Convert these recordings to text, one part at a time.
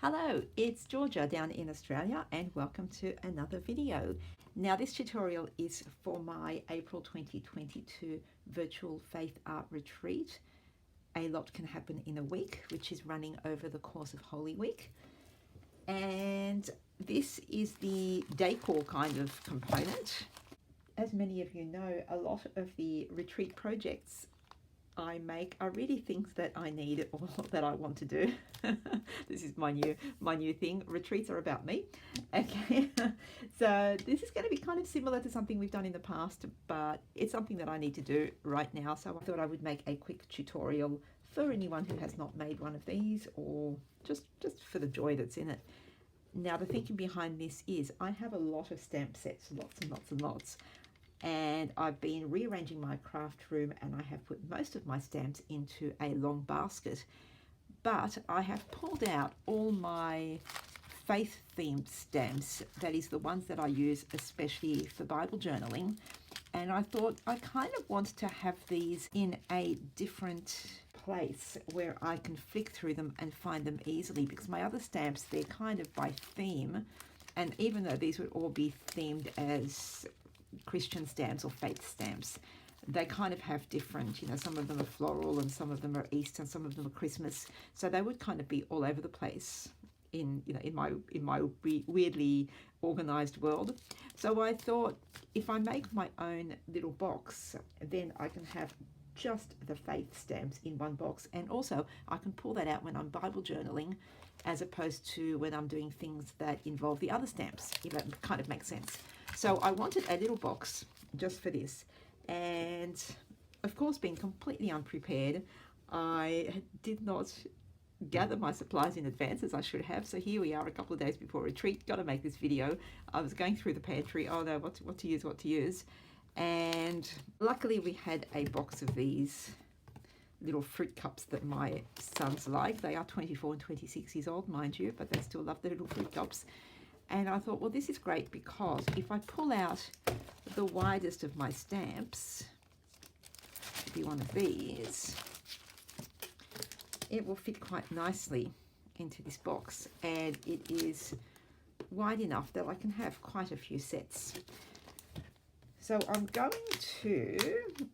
Hello, it's Georgia down in Australia and welcome to another video. Now this tutorial is for my April 2022 virtual faith art retreat. A lot can happen in a week, which is running over the course of Holy Week. And this is the decor kind of component. As many of you know, a lot of the retreat projects I make are really things that I need or that I want to do. This is my new thing. Retreats are about me. Okay, so this is going to be kind of similar to something we've done in the past, but it's something that I need to do right now. So I thought I would make a quick tutorial for anyone who has not made one of these, or just for the joy that's in it. Now the thinking behind this is I have a lot of stamp sets, lots and lots and lots. And I've been rearranging my craft room and I have put most of my stamps into a long basket, but I have pulled out all my faith themed stamps, that is the ones that I use especially for Bible journaling, and I thought I kind of want to have these in a different place where I can flick through them and find them easily, because my other stamps, they're kind of by theme, and even though these would all be themed as Christian stamps or faith stamps, they kind of have different, some of them are floral and some of them are Easter and some of them are Christmas, so they would kind of be all over the place in my weirdly organized world. So I thought if I make my own little box, then I can have just the faith stamps in one box, and also I can pull that out when I'm Bible journaling as opposed to when I'm doing things that involve the other stamps, if that kind of makes sense. So I wanted a little box just for this, and of course, being completely unprepared, I did not gather my supplies in advance as I should have. So here we are a couple of days before retreat, got to make this video. I was going through the pantry, oh no, what to use, and luckily we had a box of these little fruit cups that my sons like. They are 24 and 26 years old, mind you, but they still love the little fruit cups. And I thought, well, this is great because if I pull out the widest of my stamps, to be one of these, it will fit quite nicely into this box, and it is wide enough that I can have quite a few sets. So I'm going to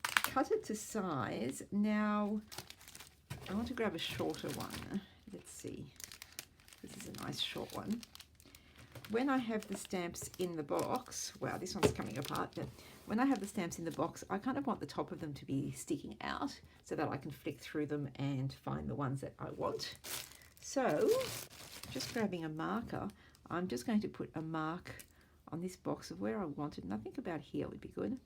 cut it to size. Now, I want to grab a shorter one. Let's see. This is a nice short one. When I have the stamps in the box, wow, this one's coming apart, but when I have the stamps in the box, I kind of want the top of them to be sticking out so that I can flick through them and find the ones that I want. So, just grabbing a marker, I'm just going to put a mark on this box of where I want it, and I think about here would be good.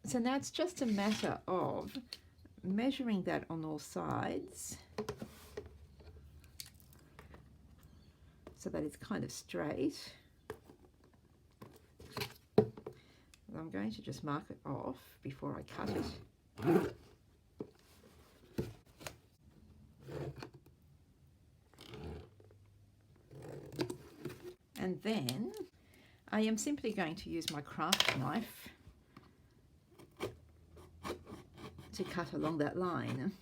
So now it's just a matter of measuring that on all sides so that it's kind of straight. And I'm going to just mark it off before I cut it. And then I am simply going to use my craft knife to cut along that line.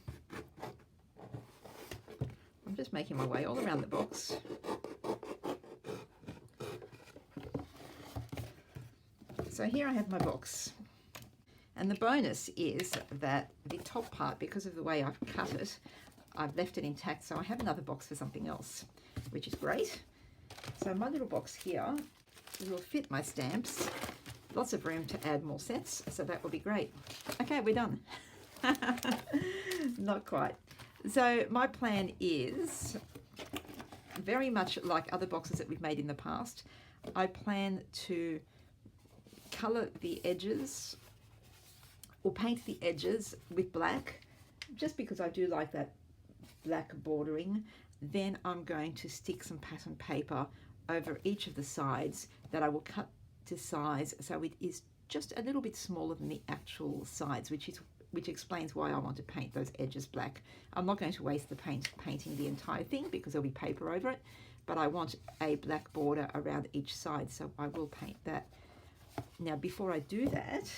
I'm just making my way all around the box. So here I have my box, and the bonus is that the top part, because of the way I've cut it, I've left it intact, so I have another box for something else, which is great. So my little box here will fit my stamps, lots of room to add more sets, so that will be great. Okay, we're done. Not quite. So my plan is very much like other boxes that we've made in the past. I plan to color the edges or paint the edges with black, just because I do like that black bordering. Then I'm going to stick some pattern paper over each of the sides that I will cut to size so it is just a little bit smaller than the actual sides, which explains why I want to paint those edges black. I'm not going to waste the paint painting the entire thing because there'll be paper over it, but I want a black border around each side, so I will paint that. Now, before I do that,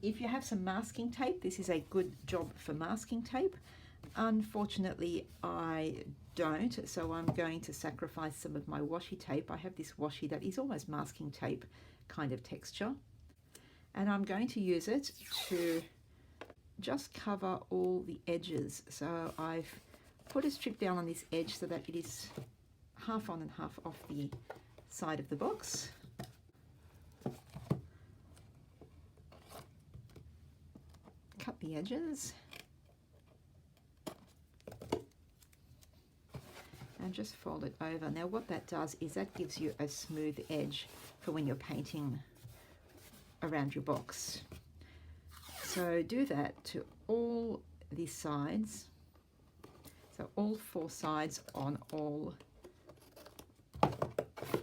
if you have some masking tape, this is a good job for masking tape. Unfortunately, I don't, so I'm going to sacrifice some of my washi tape. I have this washi that is almost masking tape kind of texture, and I'm going to use it to just cover all the edges. So I've put a strip down on this edge so that it is half on and half off the side of the box. Cut the edges and just fold it over. Now what that does is that gives you a smooth edge for when you're painting around your box. So do that to all the sides, so all 4 sides on all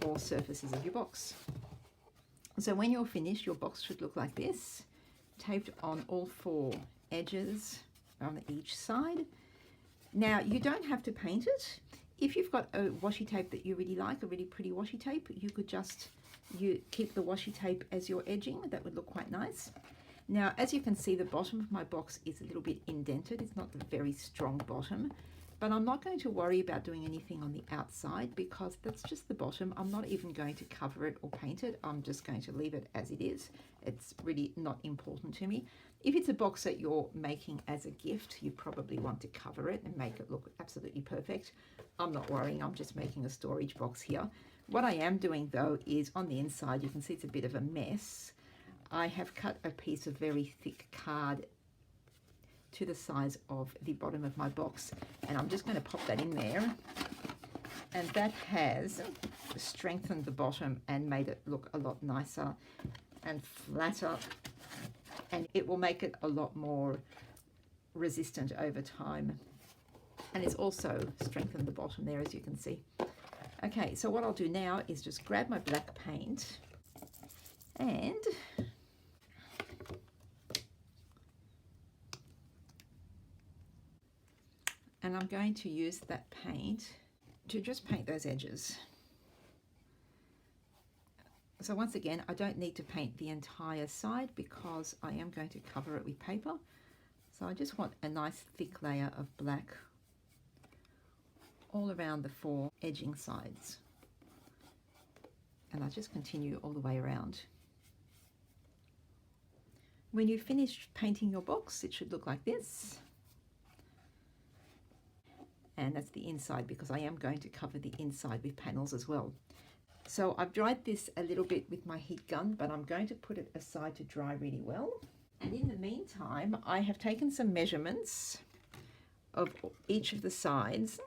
4 surfaces of your box. So when you're finished, your box should look like this, taped on all 4 edges on each side. Now you don't have to paint it. If you've got a washi tape that you really like, a really pretty washi tape, you could just keep the washi tape as your edging. That would look quite nice. Now, as you can see, the bottom of my box is a little bit indented. It's not a very strong bottom, but I'm not going to worry about doing anything on the outside because that's just the bottom. I'm not even going to cover it or paint it. I'm just going to leave it as it is. It's really not important to me. If it's a box that you're making as a gift, you probably want to cover it and make it look absolutely perfect. I'm not worrying. I'm just making a storage box here. What I am doing though is on the inside, you can see it's a bit of a mess. I have cut a piece of very thick card to the size of the bottom of my box, and I'm just going to pop that in there, and that has strengthened the bottom and made it look a lot nicer and flatter, and it will make it a lot more resistant over time, and it's also strengthened the bottom there, as you can see. Okay, so what I'll do now is just grab my black paint and I'm going to use that paint to just paint those edges. So once again, I don't need to paint the entire side because I am going to cover it with paper. So I just want a nice thick layer of black all around the 4 edging sides. And I just continue all the way around. When you've finished painting your box, it should look like this. And that's the inside because I am going to cover the inside with panels as well. So I've dried this a little bit with my heat gun, but I'm going to put it aside to dry really well. And in the meantime, I have taken some measurements of each of the sides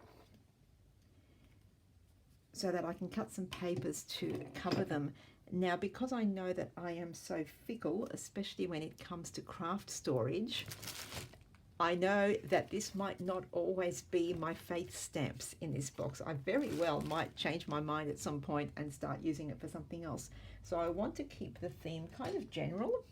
so that I can cut some papers to cover them. Now, because I know that I am so fickle, especially when it comes to craft storage, I know that this might not always be my faith stamps in this box. I very well might change my mind at some point and start using it for something else. So I want to keep the theme kind of general.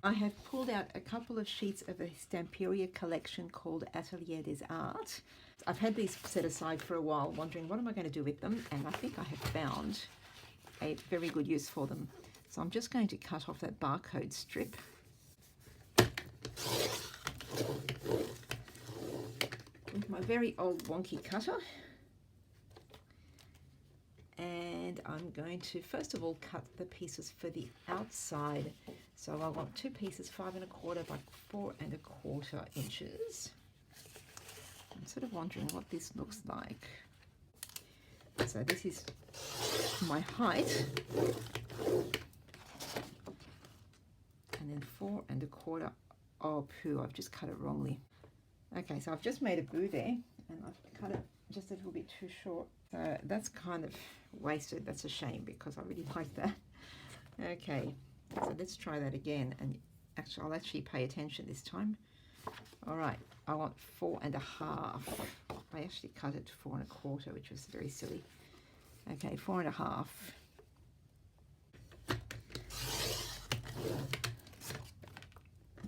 I have pulled out a couple of sheets of a Stamperia collection called Atelier des Arts. I've had these set aside for a while, wondering what am I going to do with them, and I think I have found a very good use for them. So I'm just going to cut off that barcode strip. With my very old wonky cutter, and I'm going to first of all cut the pieces for the outside. So I want 2 pieces 5 1/4 by 4 1/4 inches. I'm sort of wondering what this looks like. So this is my height, and then 4 1/4. Oh poo, I've just cut it wrongly. Okay, so I've just made a boo there and I've cut it just a little bit too short. So that's kind of wasted. That's a shame because I really like that. Okay, so let's try that again, and actually I'll actually pay attention this time. All right, I want 4 1/2. I actually cut it to 4 1/4, which was very silly. Okay, 4 1/2.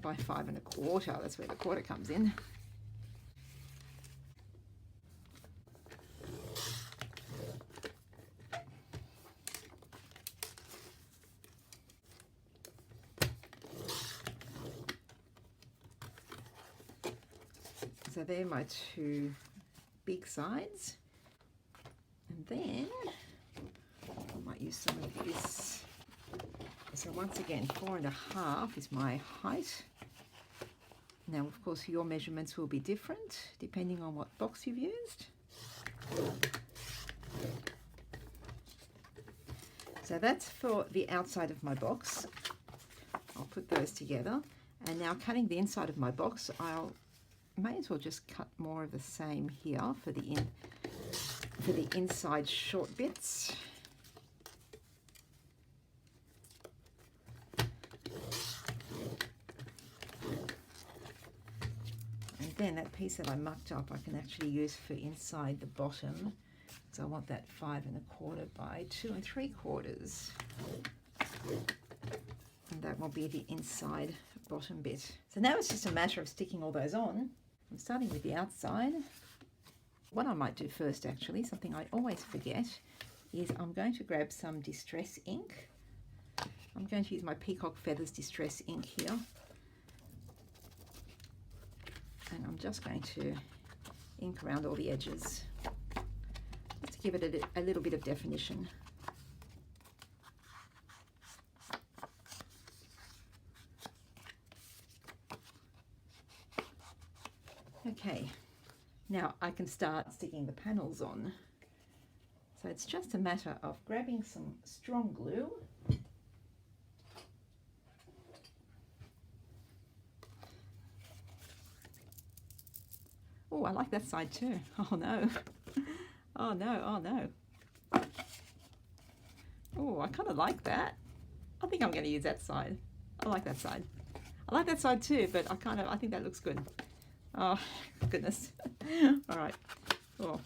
By 5 1/4, that's where the quarter comes in. So they're my two big sides. And then I might use some of this. So once again, 4.5 is my height. Now, of course, your measurements will be different depending on what box you've used. So that's for the outside of my box. I'll put those together. And now cutting the inside of my box, I may as well just cut more of the same here for the inside short bits. And then that piece that I mucked up, I can actually use for inside the bottom. So I want that 5.25 by 2 3/4. And that will be the inside bottom bit. So now it's just a matter of sticking all those on. I'm starting with the outside. What I might do first, actually, something I always forget, is I'm going to grab some distress ink. I'm going to use my Peacock Feathers distress ink here. And I'm just going to ink around all the edges. Let's give it a little bit of definition. Okay, now I can start sticking the panels on. So it's just a matter of grabbing some strong glue. Oh, I like that side too. Oh no. Oh no, oh no. Oh, I kind of like that. I think I'm going to use that side. I like that side. I like that side too, but I think that looks good. Oh, goodness. All right. Oh,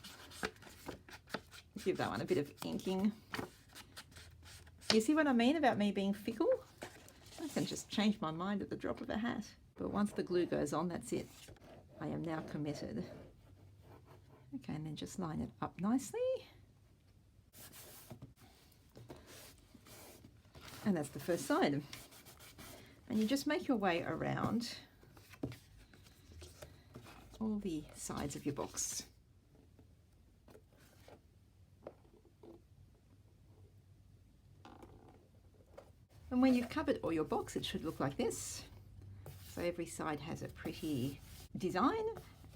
give that one a bit of inking. You see what I mean about me being fickle? I can just change my mind at the drop of a hat. But once the glue goes on, that's it. I am now committed. Okay, and then just line it up nicely. And that's the first side. And you just make your way around all the sides of your box. And when you've covered all your box, it should look like this. So every side has a pretty design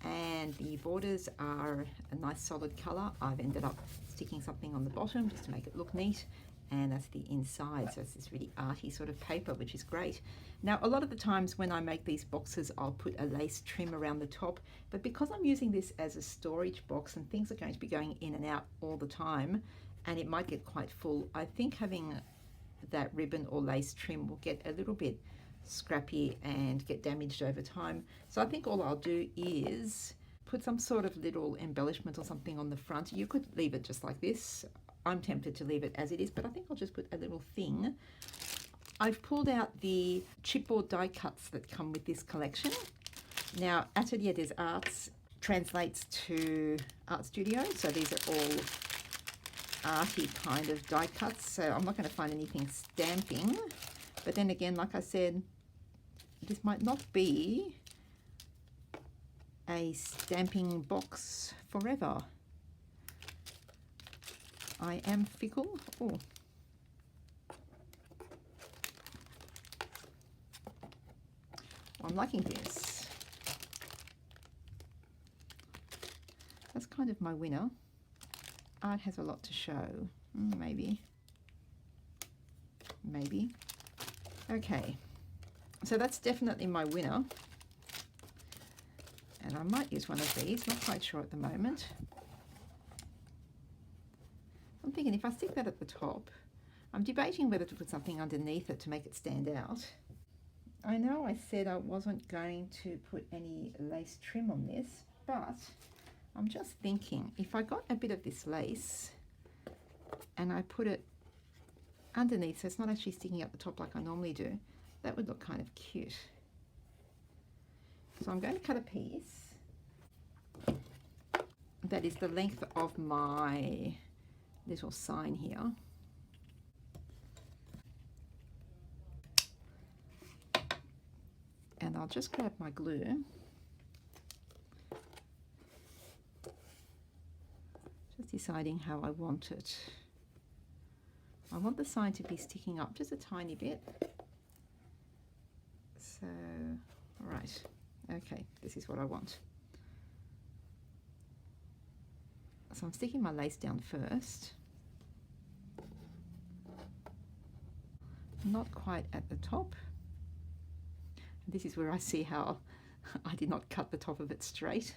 and the borders are a nice solid color. I've ended up sticking something on the bottom just to make it look neat. And that's the inside, so it's this really arty sort of paper, which is great. Now, a lot of the times when I make these boxes, I'll put a lace trim around the top, but because I'm using this as a storage box and things are going to be going in and out all the time, and it might get quite full, I think having that ribbon or lace trim will get a little bit scrappy and get damaged over time. So I think all I'll do is put some sort of little embellishment or something on the front. You could leave it just like this. I'm tempted to leave it as it is, but I think I'll just put a little thing. I've pulled out the chipboard die cuts that come with this collection. Now, Atelier des Arts translates to art studio, so these are all arty kind of die cuts, so I'm not going to find anything stamping. But then again, like I said, this might not be a stamping box forever. I am fickle. Oh. I'm liking this. That's kind of my winner. Art has a lot to show. Maybe. Maybe. Okay. So that's definitely my winner. And I might use one of these. Not quite sure at the moment. I'm thinking if I stick that at the top, I'm debating whether to put something underneath it to make it stand out. I know I said I wasn't going to put any lace trim on this, but I'm just thinking if I got a bit of this lace and I put it underneath so it's not actually sticking up the top like I normally do, that would look kind of cute. So I'm going to cut a piece that is the length of my little sign here. And I'll just grab my glue deciding how I want it. I want the sign to be sticking up just a tiny bit. So, all right, okay, this is what I want. So I'm sticking my lace down first. Not quite at the top. This is where I see how I did not cut the top of it straight,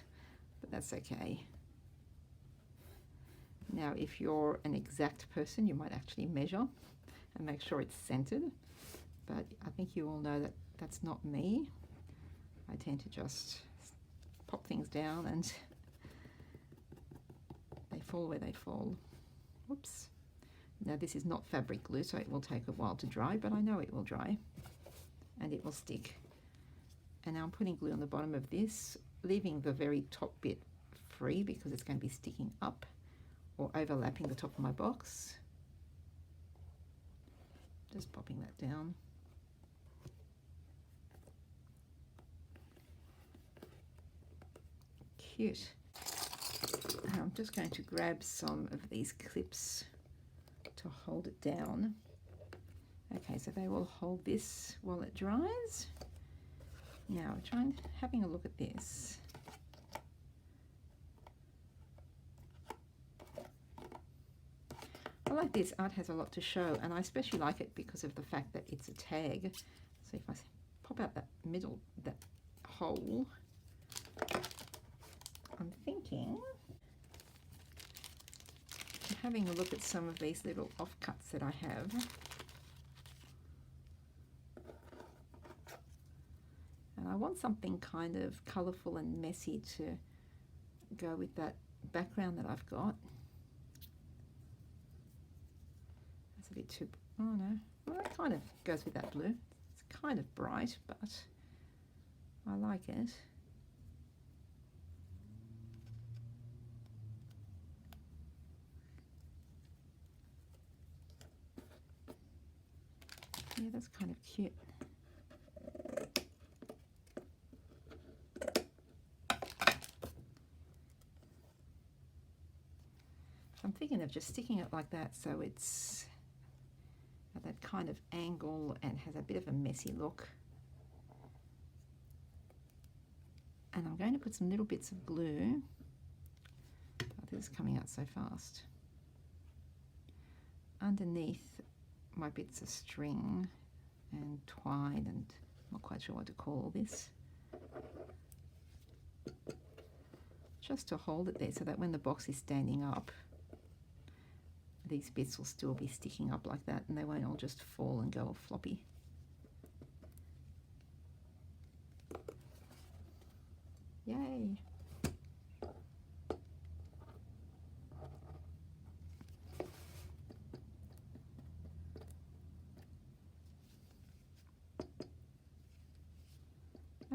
but that's okay. Now, if you're an exact person, you might actually measure and make sure it's centered, but I think you all know that that's not me. I tend to just pop things down and they fall where they fall. Whoops. Now, this is not fabric glue, so it will take a while to dry, but I know it will dry and it will stick. And now I'm putting glue on the bottom of this, leaving the very top bit free because it's going to be sticking up or overlapping the top of my box. Just popping that down. Cute. I'm just going to grab some of these clips to hold it down. Okay, so they will hold this while it dries. Now, having a look at this. I like this. Art has a lot to show, and I especially like it because of the fact that it's a tag. So if I pop out that middle, that hole, I'm thinking, having a look at some of these little offcuts that I have. And I want something kind of colourful and messy to go with that background that I've got. That's a bit too, oh no, well, it kind of goes with that blue. It's kind of bright, but I like it. Yeah, that's kind of cute. I'm thinking of just sticking it like that so it's at that kind of angle and has a bit of a messy look. And I'm going to put some little bits of glue. Oh, this is coming out so fast. Underneath my bits of string and twine, and I'm not quite sure what to call this. Just to hold it there so that when the box is standing up, these bits will still be sticking up like that and they won't all just fall and go all floppy. Yay!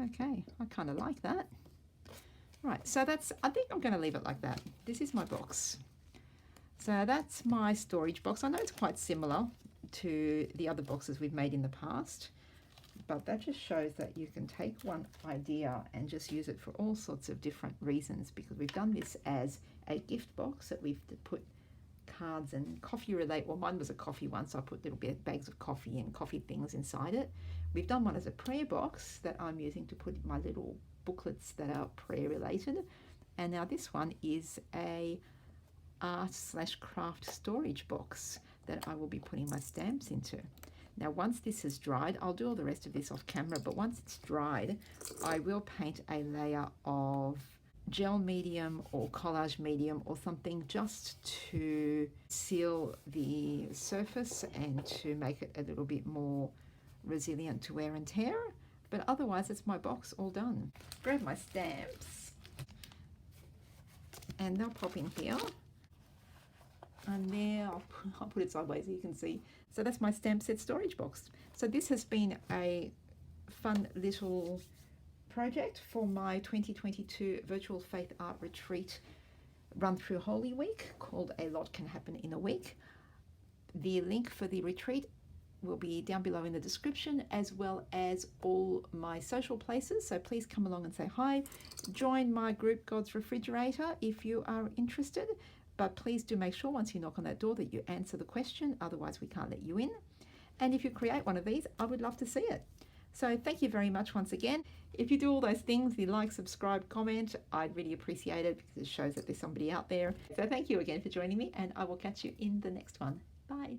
Okay, I kind of like that. Right, so I think I'm going to leave it like that. This is my box. So that's my storage box. I know it's quite similar to the other boxes we've made in the past, but that just shows that you can take one idea and just use it for all sorts of different reasons, because we've done this as a gift box that we've put cards and coffee related, well, mine was a coffee one, so I put little bags of coffee and coffee things inside it. We've done one as a prayer box that I'm using to put my little booklets that are prayer related. And now this one is a art/craft storage box that I will be putting my stamps into. Now, once this has dried, I'll do all the rest of this off camera, but once it's dried, I will paint a layer of gel medium or collage medium or something just to seal the surface and to make it a little bit more resilient to wear and tear. But otherwise, it's my box all done. Grab my stamps and they'll pop in here. And there, I'll put it sideways so you can see. So that's my stamp set storage box. So this has been a fun little project for my 2022 Virtual Faith Art Retreat run through Holy Week called A Lot Can Happen in a Week. The link for the retreat will be down below in the description, as well as all my social places. So please come along and say hi. Join my group God's Refrigerator if you are interested. But please do make sure once you knock on that door that you answer the question, otherwise we can't let you in. And if you create one of these, I would love to see it. So thank you very much once again. If you do all those things, you like, subscribe, comment, I'd really appreciate it because it shows that there's somebody out there. So thank you again for joining me, and I will catch you in the next one. Bye.